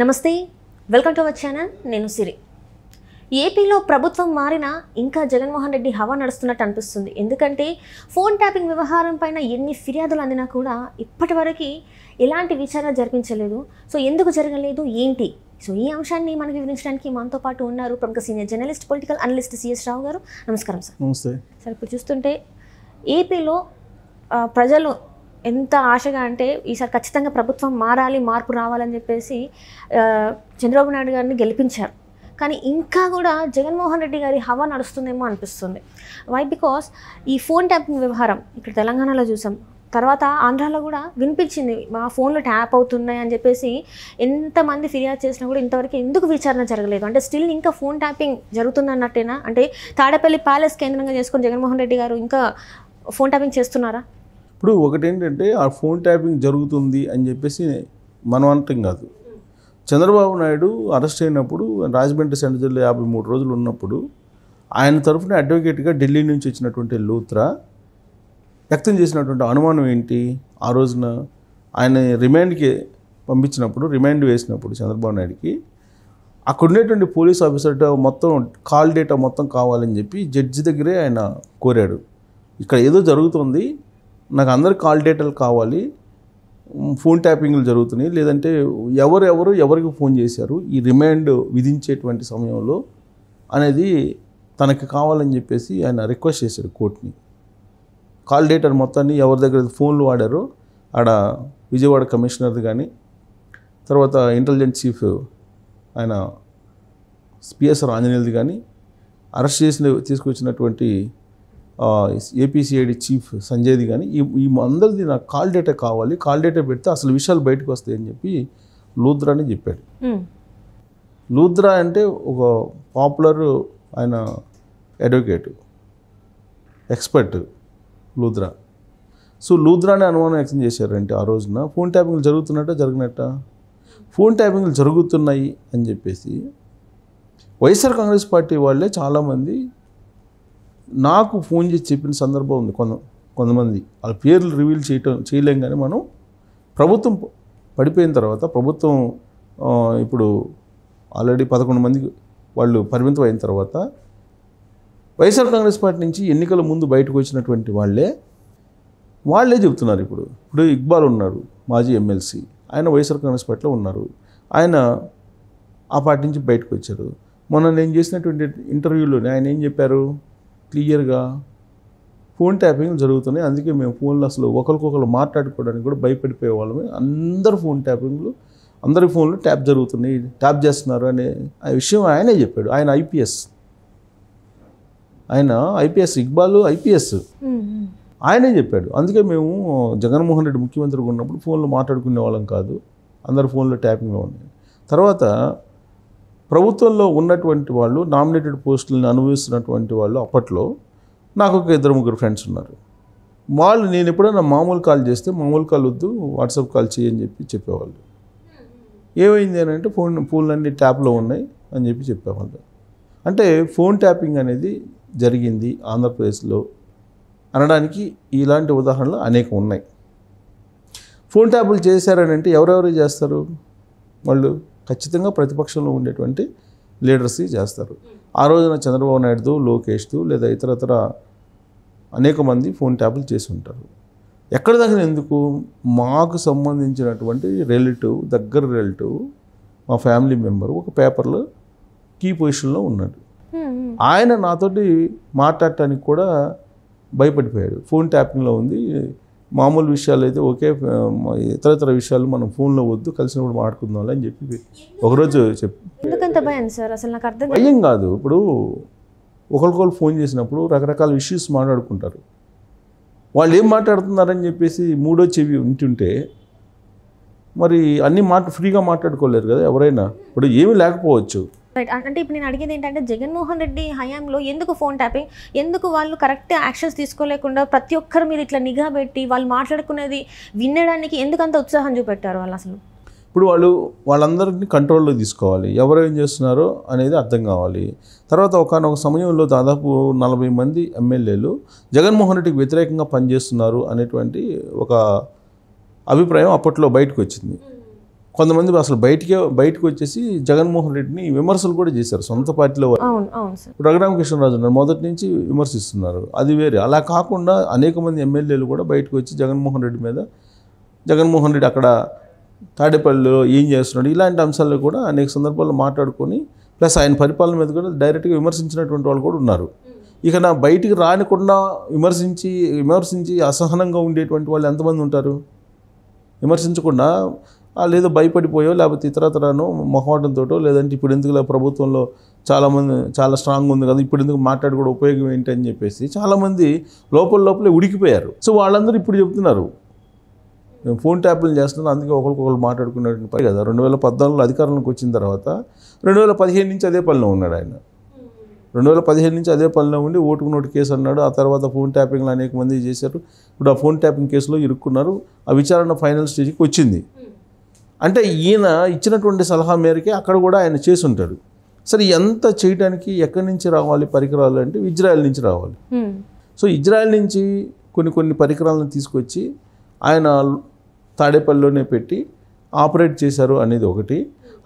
నమస్తే, welcome to our channel. నేను సిరి. ఏపీలో ప్రభుత్వం మారినా ఇంకా జగన్మోహన్ రెడ్డి హవా నడుస్తున్నట్టు అనిపిస్తుంది. ఎందుకంటే ఫోన్ ట్యాపింగ్ వ్యవహారం పైన ఎన్ని ఫిర్యాదులు అందినా కూడా ఇప్పటివరకు ఎలాంటి విచారణ జరిపించలేదు. సో ఎందుకు జరగలేదు, ఏంటి? సో ఈ అంశాన్ని మనకి వివరించడానికి మనతో పాటు ఉన్నారు ప్రముఖ senior journalist, political analyst CS Rao garu. నమస్కారం సార్. నమస్తే సార్. ఇప్పుడు చూస్తుంటే ఏపీలో ప్రజలు ఎంత ఆశగా అంటే ఈసారి ఖచ్చితంగా ప్రభుత్వం మారాలి, మార్పు రావాలని చెప్పేసి చంద్రబాబు నాయుడు గారిని గెలిపించారు. కానీ ఇంకా కూడా జగన్మోహన్ రెడ్డి గారి హవా నడుస్తుందేమో అనిపిస్తుంది. వై? బికాస్ ఈ ఫోన్ ట్యాపింగ్ వ్యవహారం ఇక్కడ తెలంగాణలో చూసాం, తర్వాత ఆంధ్రాలో కూడా వినిపించింది, మా ఫోన్లు ట్యాప్ అవుతున్నాయి అని చెప్పేసి ఎంతమంది ఫిర్యాదు చేసినా కూడా ఇంతవరకు ఎందుకు విచారణ జరగలేదు? అంటే స్టిల్ ఇంకా ఫోన్ ట్యాపింగ్ జరుగుతుందన్నట్టేనా? అంటే తాడేపల్లి ప్యాలెస్ కేంద్రంగా చేసుకొని జగన్మోహన్ రెడ్డి గారు ఇంకా ఫోన్ ట్యాపింగ్ చేస్తున్నారా? ఇప్పుడు ఒకటేంటంటే ఆ ఫోన్ ట్యాపింగ్ జరుగుతుంది అని చెప్పేసి మనం అనటం కాదు. చంద్రబాబు నాయుడు అరెస్ట్ అయినప్పుడు రాజమండ్రి సెంట్రల్ జైల్లో 53 రోజులు ఉన్నప్పుడు ఆయన తరఫున అడ్వకేట్గా ఢిల్లీ నుంచి వచ్చినటువంటి లూత్రా వ్యక్తం చేసినటువంటి అనుమానం ఏంటి? ఆ రోజున ఆయన రిమాండ్కి పంపించినప్పుడు, రిమాండ్ వేసినప్పుడు చంద్రబాబు నాయుడుకి అక్కడ ఉండేటువంటి పోలీస్ ఆఫీసర్ మొత్తం కాల్ డేటా మొత్తం కావాలని చెప్పి జడ్జి దగ్గరే ఆయన కోరాడు. ఇక్కడ ఏదో జరుగుతుంది, నాకు అందరి కాల్ డేటాలు కావాలి, ఫోన్ ట్యాపింగ్లు జరుగుతున్నాయి, లేదంటే ఎవరికి ఫోన్ చేశారు ఈ రిమాండ్ విధించేటువంటి సమయంలో అనేది తనకి కావాలని చెప్పేసి ఆయన రిక్వెస్ట్ చేశాడు కోర్టుని. కాల్ డేటా మొత్తాన్ని ఎవరి దగ్గర ఫోన్లు వాడారో ఆడ విజయవాడ కమిషనర్ది కానీ, తర్వాత ఇంటెలిజెన్స్ చీఫ్ ఆయన పిఎస్ఆర్ ఆంజనేయులది కానీ, అరెస్ట్ తీసుకొచ్చినటువంటి ఏపీసీఐడి చీఫ్ సంజయ్ది కానీ, ఈ అందరిది నాకు కాల్ డేటా కావాలి, కాల్ డేటా పెడితే అసలు విషయాలు బయటకు వస్తాయి అని చెప్పి లూత్రాని చెప్పాడు. లూత్రా అంటే ఒక పాపులర్ ఆయన అడ్వకేట్, ఎక్స్పర్ట్ లూత్రా. సో లూత్రాని అనుమానం వ్యక్తం చేశారంటే ఆ రోజున ఫోన్ ట్యాపింగ్లు జరుగుతున్నట్ట జరిగినట్ట? ఫోన్ ట్యాపింగ్లు జరుగుతున్నాయి అని చెప్పేసి వైఎస్ఆర్ కాంగ్రెస్ పార్టీ వాళ్ళే చాలామంది నాకు ఫోన్ చేసి చెప్పిన సందర్భం ఉంది. కొంతమంది వాళ్ళ పేర్లు రివీల్ చేయలేం, కానీ మనం ప్రభుత్వం పడిపోయిన తర్వాత, ప్రభుత్వం ఇప్పుడు ఆల్రెడీ 11 మంది వాళ్ళు పరిమితం అయిన తర్వాత వైఎస్ఆర్ కాంగ్రెస్ పార్టీ నుంచి ఎన్నికల ముందు బయటకు వచ్చినటువంటి వాళ్ళే చెబుతున్నారు. ఇప్పుడు ఇక్బాల్ ఉన్నారు, మాజీ ఎమ్మెల్సీ, ఆయన వైఎస్ఆర్ కాంగ్రెస్ పార్టీలో ఉన్నారు, ఆయన ఆ పార్టీ నుంచి బయటకు వచ్చారు. మొన్న నేను చేసినటువంటి ఇంటర్వ్యూలోనే ఆయన ఏం చెప్పారు క్లియర్గా, ఫోన్ ట్యాపింగ్ జరుగుతున్నాయి, అందుకే మేము ఫోన్లు అసలు ఒకరికొకరు మాట్లాడుకోవడానికి కూడా భయపడిపోయే వాళ్ళమే, అందరు ఫోన్ ట్యాపింగ్లు, అందరి ఫోన్లు ట్యాప్ చేస్తున్నారు అనే ఆ విషయం ఆయనే చెప్పాడు. ఆయన ఐపీఎస్ ఇక్బాల్ ఐపీఎస్ ఆయనే చెప్పాడు. అందుకే మేము జగన్మోహన్ రెడ్డి ముఖ్యమంత్రిగా ఉన్నప్పుడు ఫోన్లు మాట్లాడుకునే వాళ్ళం కాదు, అందరు ఫోన్లు ట్యాపింగ్లో ఉన్నాయి. తర్వాత ప్రభుత్వంలో ఉన్నటువంటి వాళ్ళు, నామినేటెడ్ పోస్టులను అనుభవిస్తున్నటువంటి వాళ్ళు, అప్పట్లో నాకు ఒక 2-3 ఫ్రెండ్స్ ఉన్నారు. వాళ్ళు నేను ఎప్పుడైనా మామూలు కాల్ చేస్తే మామూలు కాల్ వద్దు, వాట్సాప్ కాల్ చేయని చెప్పేవాళ్ళు. ఏమైంది అని అంటే ఫోన్లన్నీ ట్యాప్లో ఉన్నాయి అని చెప్పేవాళ్ళు. అంటే ఫోన్ ట్యాపింగ్ అనేది జరిగింది ఆంధ్రప్రదేశ్లో అనడానికి ఇలాంటి ఉదాహరణలు అనేకం ఉన్నాయి. ఫోన్ ట్యాపులు చేశారని అంటే ఎవరెవరు చేస్తారు? వాళ్ళు ఖచ్చితంగా ప్రతిపక్షంలో ఉండేటువంటి లీడర్స్ చేస్తారు. ఆ రోజున చంద్రబాబు నాయుడుతో, లోకేష్తో, లేదా ఇతరతర అనేక మంది ఫోన్ ట్యాపులు చేసి ఉంటారు. ఎక్కడ దగ్గర ఎందుకు? మాకు సంబంధించినటువంటి దగ్గర రిలేటివ్, మా ఫ్యామిలీ మెంబర్ ఒక పేపర్లో కీ పొజిషన్లో ఉన్నాడు. ఆయన నాతోటి మాట్లాడటానికి కూడా భయపడిపోయాడు. ఫోన్ ట్యాపింగ్లో ఉంది, మామూలు విషయాలు అయితే ఓకే, ఇతర విషయాలు మనం ఫోన్లో వద్దు, కలిసినప్పుడు మాట్లాడుకుందాం అని చెప్పి ఒకరోజు భయం కాదు. ఇప్పుడు ఒకరికొకరు ఫోన్ చేసినప్పుడు రకరకాల ఇష్యూస్ మాట్లాడుకుంటారు. వాళ్ళు ఏం మాట్లాడుతున్నారని చెప్పేసి మూడో చెవి ఉంటుంటే మరి అన్నీ ఫ్రీగా మాట్లాడుకోలేరు కదా ఎవరైనా. ఇప్పుడు ఏమీ లేకపోవచ్చు. రైట్. అంటే ఇప్పుడు నేను అడిగేది ఏంటంటే జగన్మోహన్ రెడ్డి హయాంలో ఎందుకు ఫోన్ ట్యాపింగ్, ఎందుకు వాళ్ళు కరెక్ట్ యాక్షన్స్ తీసుకోలేకుండా ప్రతి ఒక్కరు మీరు ఇట్లా నిఘా పెట్టి వాళ్ళు మాట్లాడుకునేది వినడానికి ఎందుకంత ఉత్సాహం చూపెట్టారు వాళ్ళు? అసలు ఇప్పుడు వాళ్ళందరినీ కంట్రోల్లో తీసుకోవాలి, ఎవరు ఏం చేస్తున్నారో అనేది అర్థం కావాలి. తర్వాత ఒకనొక సమయంలో దాదాపు 40 మంది ఎమ్మెల్యేలు జగన్మోహన్ రెడ్డికి వ్యతిరేకంగా పనిచేస్తున్నారు అనేటువంటి ఒక అభిప్రాయం అప్పట్లో బయటకు వచ్చింది. కొంతమంది అసలు బయటకు వచ్చేసి జగన్మోహన్ రెడ్డిని విమర్శలు కూడా చేశారు సొంత పార్టీలో. రఘురామకృష్ణరాజు ఉన్నారు, మొదటి నుంచి విమర్శిస్తున్నారు, అది వేరే. అలా కాకుండా అనేక మంది ఎమ్మెల్యేలు కూడా బయటకు వచ్చి జగన్మోహన్ రెడ్డి అక్కడ తాడేపల్లిలో ఏం చేస్తున్నాడు ఇలాంటి అంశాలు కూడా అనేక సందర్భాల్లో మాట్లాడుకొని ప్లస్ ఆయన పరిపాలన మీద కూడా డైరెక్ట్గా విమర్శించినటువంటి వాళ్ళు కూడా ఉన్నారు. ఇక నా బయటికి రానికుండా విమర్శించి అసహనంగా ఉండేటువంటి వాళ్ళు ఎంతమంది ఉంటారు? విమర్శించకుండా లేదో భయపడిపోయో లేకపోతే ఇతరతరనో మొహమాటంతో లేదంటే ఇప్పుడు ఎందుకు ప్రభుత్వంలో చాలా స్ట్రాంగ్ ఉంది కదా ఇప్పుడు ఎందుకు మాట్లాడి కూడా ఉపయోగం ఏంటి అని చెప్పేసి చాలామంది లోపలే ఉడికిపోయారు. సో వాళ్ళందరూ ఇప్పుడు చెప్తున్నారు మేము ఫోన్ ట్యాప్లు చేస్తున్నాం అందుకే ఒకరికొకరు మాట్లాడుకున్నటువంటి పని కదా. 2014లో అధికారంలోకి వచ్చిన తర్వాత 2015 నుంచి అదే పనిలో ఉన్నాడు ఆయన. 2015 నుంచి అదే పనిలో ఉండి ఓటుకు నోటు కేసు అన్నాడు. ఆ తర్వాత ఫోన్ ట్యాపింగ్లు అనేక మంది చేశారు. ఇప్పుడు ఆ ఫోన్ ట్యాపింగ్ కేసులో ఇరుక్కున్నారు. ఆ విచారణ ఫైనల్ స్టేజ్కి వచ్చింది. అంటే ఈయన ఇచ్చినటువంటి సలహా మేరకే అక్కడ కూడా ఆయన చేసి ఉంటాడు. సరే ఎంత చేయడానికి ఎక్కడి నుంచి రావాలి పరికరాలు అంటే ఇజ్రాయెల్ నుంచి రావాలి. సో ఇజ్రాయెల్ నుంచి కొన్ని పరికరాలను తీసుకొచ్చి ఆయన తాడేపల్లిలోనే పెట్టి ఆపరేట్ చేశారు అనేది ఒకటి.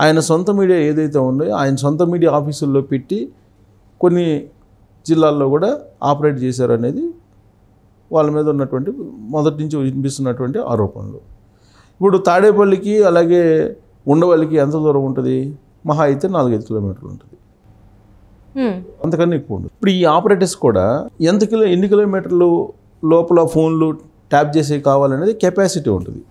ఆయన సొంత మీడియా ఏదైతే ఉందో ఆయన సొంత మీడియా ఆఫీసుల్లో పెట్టి కొన్ని జిల్లాల్లో కూడా ఆపరేట్ చేశారు అనేది వాళ్ళ మీద ఉన్నటువంటి మొదటి నుంచి వినిపిస్తున్నటువంటి ఆరోపణలు. ఇప్పుడు తాడేపల్లికి అలాగే ఉండవల్లికి ఎంత దూరం ఉంటుంది? మహా అయితే 4-5 కిలోమీటర్లు ఉంటుంది, అంతకన్నా ఎక్కువ ఉంటుంది. ఇప్పుడు ఈ ఆపరేటర్స్ కూడా ఎన్ని కిలోమీటర్లు లోపల ఫోన్లు ట్యాప్ చేసే కావాలనేది కెపాసిటీ ఉంటుంది.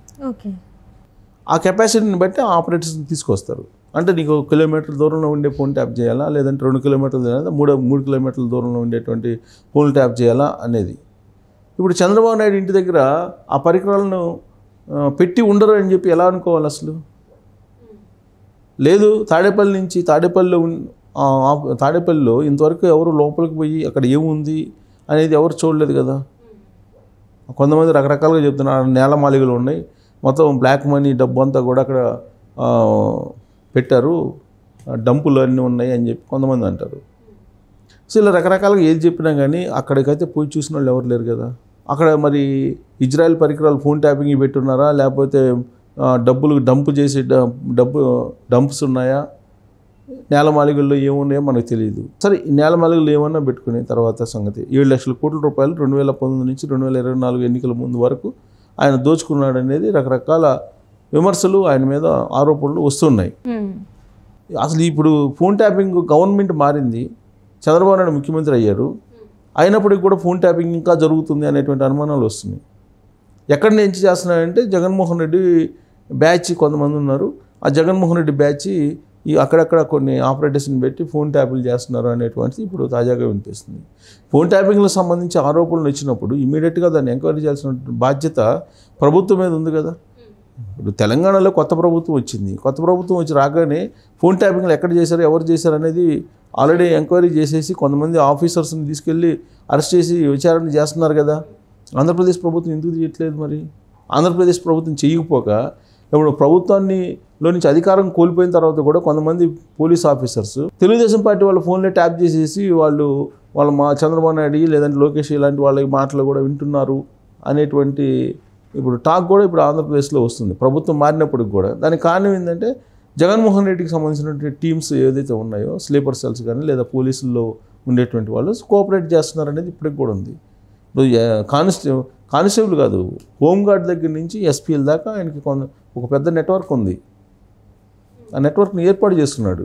ఆ కెపాసిటీని బట్టి ఆపరేటర్స్ని తీసుకొస్తారు. అంటే నీకు 1 కిలోమీటర్ దూరంలో ఉండే ఫోన్ ట్యాప్ చేయాలా లేదంటే 2 కిలోమీటర్ల దూరం 3 కిలోమీటర్ల దూరంలో ఉండేటువంటి ఫోన్ ట్యాప్ చేయాలా అనేది. ఇప్పుడు చంద్రబాబు నాయుడు ఇంటి దగ్గర ఆ పరికరాలను పెట్టి ఉండరు అని చెప్పి ఎలా అనుకోవాలి అసలు? లేదు తాడేపల్లిలో ఇంతవరకు ఎవరు లోపలికి పోయి అక్కడ ఏముంది అనేది ఎవరు చూడలేదు కదా. కొంతమంది రకరకాలుగా చెప్తున్నారు నేల మాలిగలు ఉన్నాయి, మొత్తం బ్లాక్ మనీ డబ్బు అంతా కూడా అక్కడ పెట్టారు, డంపులు అన్నీ ఉన్నాయి అని చెప్పి కొంతమంది అంటారు. సో ఇలా రకరకాలుగా ఏది చెప్పినా కానీ అక్కడికైతే పోయి చూసిన వాళ్ళు ఎవరు లేరు కదా. అక్కడ మరి ఇజ్రాయెల్ పరికరాలు ఫోన్ ట్యాపింగ్ పెట్టున్నారా లేకపోతే డబ్బులు డంప్ చేసి డంప్స్ ఉన్నాయా, నేలమాలిగల్లో ఏమున్నాయో మనకు తెలియదు. సరే ఈ నేలమాలిగలు ఏమన్నా పెట్టుకునే తర్వాత సంగతి. 7 లక్షల కోట్ల రూపాయలు 2019 నుంచి 2024 ఎన్నికల ముందు వరకు ఆయన దోచుకున్నాడు అనేది రకరకాల విమర్శలు ఆయన మీద ఆరోపణలు వస్తున్నాయి. అసలు ఇప్పుడు ఫోన్ ట్యాపింగ్ గవర్నమెంట్ మారింది, చంద్రబాబు నాయుడు ముఖ్యమంత్రి అయ్యారు, అయినప్పటికీ కూడా ఫోన్ ట్యాపింగ్ ఇంకా జరుగుతుంది అనేటువంటి అనుమానాలు వస్తున్నాయి. ఎక్కడి నుంచి చేస్తున్నారంటే జగన్మోహన్ రెడ్డి బ్యాచ్ కొంతమంది ఉన్నారు, ఆ జగన్మోహన్ రెడ్డి బ్యాచ్ ఈ అక్కడక్కడ కొన్ని ఆపరేటర్స్ని పెట్టి ఫోన్ ట్యాపింగ్ చేస్తున్నారు అనేటువంటిది ఇప్పుడు తాజాగా వినిపిస్తుంది. ఫోన్ ట్యాపింగ్లకు సంబంధించి ఆరోపణలు వచ్చినప్పుడు ఇమీడియట్గా దాన్ని ఎంక్వైరీ చేయాల్సిన బాధ్యత ప్రభుత్వం మీద ఉంది కదా. ఇప్పుడు తెలంగాణలో కొత్త ప్రభుత్వం వచ్చింది, కొత్త ప్రభుత్వం వచ్చి రాగానే ఫోన్ ట్యాపింగ్లు ఎక్కడ చేశారు ఎవరు చేశారు అనేది ఆల్రెడీ ఎంక్వైరీ చేసేసి కొంతమంది ఆఫీసర్స్ని తీసుకెళ్ళి అరెస్ట్ చేసి విచారణ చేస్తున్నారు కదా. ఆంధ్రప్రదేశ్ ప్రభుత్వం ఎందుకు చేయట్లేదు? మరి ఆంధ్రప్రదేశ్ ప్రభుత్వం చేయకపోక ఇప్పుడు ప్రభుత్వాన్నిలో నుంచి అధికారం కోల్పోయిన తర్వాత కూడా కొంతమంది పోలీస్ ఆఫీసర్స్ తెలుగుదేశం పార్టీ వాళ్ళ ఫోన్లో ట్యాప్ చేసేసి వాళ్ళు మా చంద్రబాబు నాయుడు లేదంటే లోకేష్ ఇలాంటి వాళ్ళ మాటలు కూడా వింటున్నారు అనేటువంటి ఇప్పుడు టాక్ కూడా ఇప్పుడు ఆంధ్రప్రదేశ్లో వస్తుంది ప్రభుత్వం మారినప్పటికి కూడా. దానికి కారణం ఏంటంటే జగన్మోహన్ రెడ్డికి సంబంధించినటువంటి టీమ్స్ ఏదైతే ఉన్నాయో స్లీపర్ సెల్స్ కానీ లేదా పోలీసుల్లో ఉండేటువంటి వాళ్ళు కోఆపరేట్ చేస్తున్నారు అనేది ఇప్పటికి కూడా ఉంది. కానిస్టేబుల్ కాదు, హోంగార్డ్ దగ్గర నుంచి ఎస్పీఎల్ దాకా ఆయనకి ఒక పెద్ద నెట్వర్క్ ఉంది. ఆ నెట్వర్క్ని ఏర్పాటు చేస్తున్నాడు.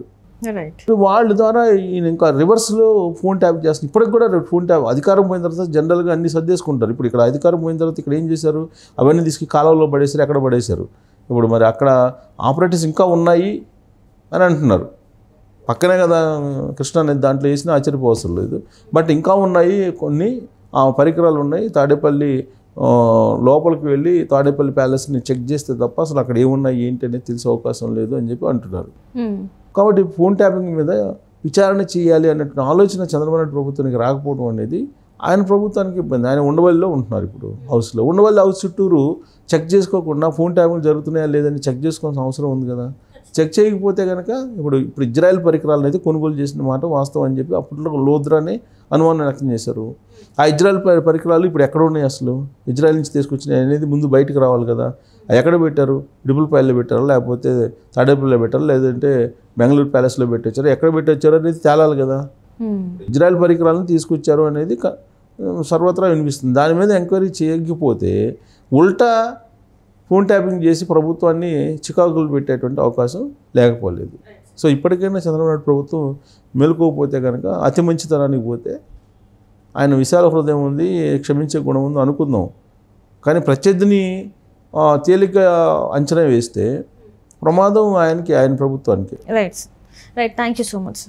వాళ్ళ ద్వారా ఈయన ఇంకా రివర్స్లో ఫోన్ ట్యాప్ చేస్తున్నారు. ఇప్పటికి కూడా ఫోన్ ట్యాప్ అధికారం పోయిన తర్వాత జనరల్గా అన్ని సర్దేసుకుంటారు. ఇప్పుడు ఇక్కడ అధికారం పోయిన తర్వాత ఇక్కడ ఏం చేశారు, అవన్నీ తీసుకు కాలువలో పడేశారు, ఎక్కడ పడేశారు. ఇప్పుడు మరి అక్కడ ఆపరేటర్స్ ఇంకా ఉన్నాయి అని అంటున్నారు. పక్కనే కదా కృష్ణా నది, దాంట్లో వేసినా ఆశ్చర్యపోవసరం లేదు. బట్ ఇంకా ఉన్నాయి కొన్ని పరికరాలు ఉన్నాయి. తాడేపల్లి లోపలికి వెళ్ళి తాడేపల్లి ప్యాలెస్ని చెక్ చేస్తే తప్ప అసలు అక్కడ ఏమున్నాయి ఏంటి అనేది తెలిసే అవకాశం లేదు అని చెప్పి అంటున్నారు. కాబట్టి ఫోన్ ట్యాపింగ్ మీద విచారణ చేయాలి అన్నట్టు ఆలోచన చంద్రబాబు నాయుడు ప్రభుత్వానికి రాకపోవడం అనేది ఆయన ప్రభుత్వానికి ఇబ్బంది. ఆయన ఉండవల్లిలో ఉంటున్నారు ఇప్పుడు హౌస్లో. ఉండవల్లి హౌస్ చుట్టూరు చెక్ చేసుకోకుండా ఫోన్ ట్యాపింగ్ జరుగుతున్నాయా లేదని చెక్ చేసుకోవాల్సిన అవసరం ఉంది కదా. చెక్ చేయకపోతే కనుక ఇప్పుడు ఇజ్రాయెల్ పరికరాలను అయితే కొనుగోలు చేసిన మాట వాస్తవం అని చెప్పి అప్పట్లో లోద్రానే అనుమానం వ్యక్తం చేశారు. ఆ ఇజ్రాయెల్ పరికరాలు ఇప్పుడు ఎక్కడ ఉన్నాయి, అసలు ఇజ్రాయెల్ నుంచి తీసుకొచ్చినాయి అనేది ముందు బయటకు రావాలి కదా. ఎక్కడ పెట్టారు? ఇడుపులపాయలో పెట్టారు, లేకపోతే తాడేపల్లిలో పెట్టారు, లేదంటే బెంగళూరు ప్యాలెస్లో పెట్టొచ్చారు, ఎక్కడ పెట్టొచ్చారు అనేది తేలాలి కదా. ఇజ్రాయెల్ పరికరాలను తీసుకొచ్చారు అనేది సర్వత్రా వినిపిస్తుంది. దాని మీద ఎంక్వైరీ చేయకపోతే ఉల్టా ఫోన్ ట్యాపింగ్ చేసి ప్రభుత్వాన్ని చికాకులు పెట్టేటువంటి అవకాశం లేకపోలేదు. సో ఇప్పటికైనా చంద్రబాబు నాయుడు ప్రభుత్వం మేలుకోకపోతే కనుక అతి మంచితనానికి పోతే, ఆయన విశాల హృదయం ఉంది, క్షమించే గుణం ఉంది అనుకుందాం. కానీ ప్రత్యర్థిని తేలిక అంచనా వేస్తే ప్రమాదం ఆయనకి, ఆయన ప్రభుత్వానికి. Right right, thank you so much.